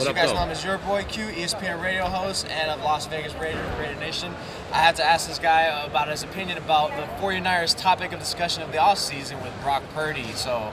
What You up, guys though? know him as your boy Q, ESPN Radio host and of Las Vegas Raider Nation. I had to ask this guy about his opinion about the 49ers topic of discussion of the offseason with Brock Purdy. So,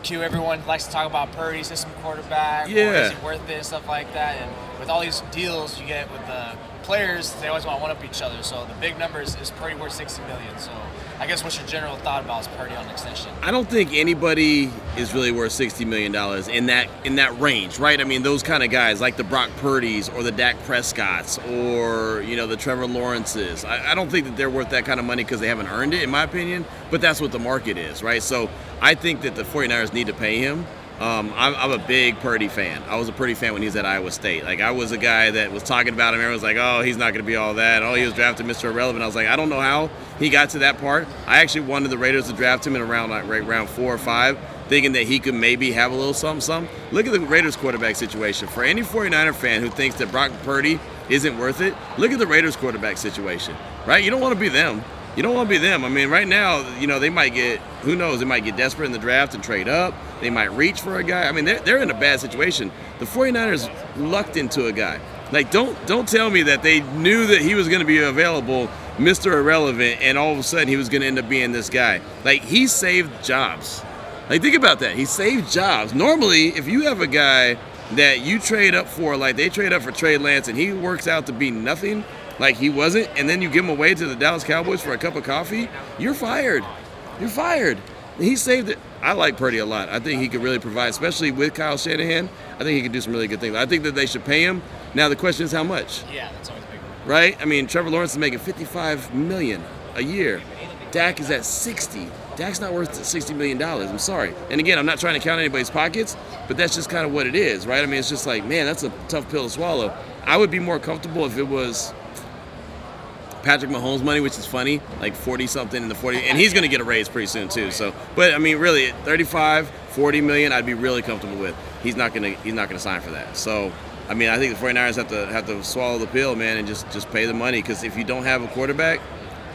Q, everyone likes to talk about Purdy, system quarterback, or is he worth it, and stuff like that. And with all these deals you get with the players, they always want to one-up each other. So the big number is Purdy worth $60 million. So I guess what's your general thought about Purdy on extension? I don't think anybody is really worth $60 million in that range, right? I mean, those kind of guys like the Brock Purdys or the Dak Prescotts or, the Trevor Lawrences. I don't think that they're worth that kind of money because they haven't earned it, in my opinion, but that's what the market is, right? So I think that the 49ers need to pay him. I'm a big Purdy fan. I was a Purdy fan when he was at Iowa State. Like, I was a guy that was talking about him. Everyone was like, oh, he's not going to be all that. Oh, he was drafted Mr. Irrelevant. I was like, I don't know how he got to that part. I actually wanted the Raiders to draft him in around round 4 or 5, thinking that he could maybe have a little something. Look at the Raiders quarterback situation. For any 49er fan who thinks that Brock Purdy isn't worth it, look at the Raiders quarterback situation, right? You don't want to be them. You don't want to be them. I mean, right now, they might get, who knows, they might get desperate in the draft and trade up. They might reach for a guy. I mean, they're in a bad situation. The 49ers lucked into a guy. Like, don't tell me that they knew that he was going to be available, Mr. Irrelevant, and all of a sudden he was going to end up being this guy. Like, he saved jobs. Like, think about that. He saved jobs. Normally, if you have a guy that you trade up for, like they trade up for Trey Lance, and he works out to be nothing, like he wasn't, and then you give him away to the Dallas Cowboys for a cup of coffee, you're fired. You're fired. He saved it. I like Purdy a lot. I think he could really provide, especially with Kyle Shanahan. I think he could do some really good things. I think that they should pay him. Now the question is how much? Yeah, that's always a big one. Right? I mean, Trevor Lawrence is making $55 million a year. Dak is at 60. Dak's not worth $60 million. I'm sorry. And again, I'm not trying to count anybody's pockets, but that's just kind of what it is, right? I mean, it's just like, man, that's a tough pill to swallow. I would be more comfortable if it was Patrick Mahomes money, which is funny, like 40-something in the 40, and he's going to get a raise pretty soon too. So, but I mean, really, 35, 40 million, I'd be really comfortable with. He's not going to sign for that. So, I mean, I think the 49ers have to swallow the pill, man, and just pay the money, because if you don't have a quarterback,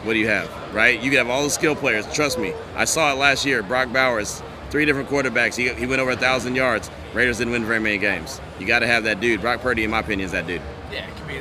what do you have, right? You can have all the skill players. Trust me, I saw it last year. Brock Bowers, 3 different quarterbacks. He went over 1,000 yards. Raiders didn't win very many games. You got to have that dude. Brock Purdy, in my opinion, is that dude.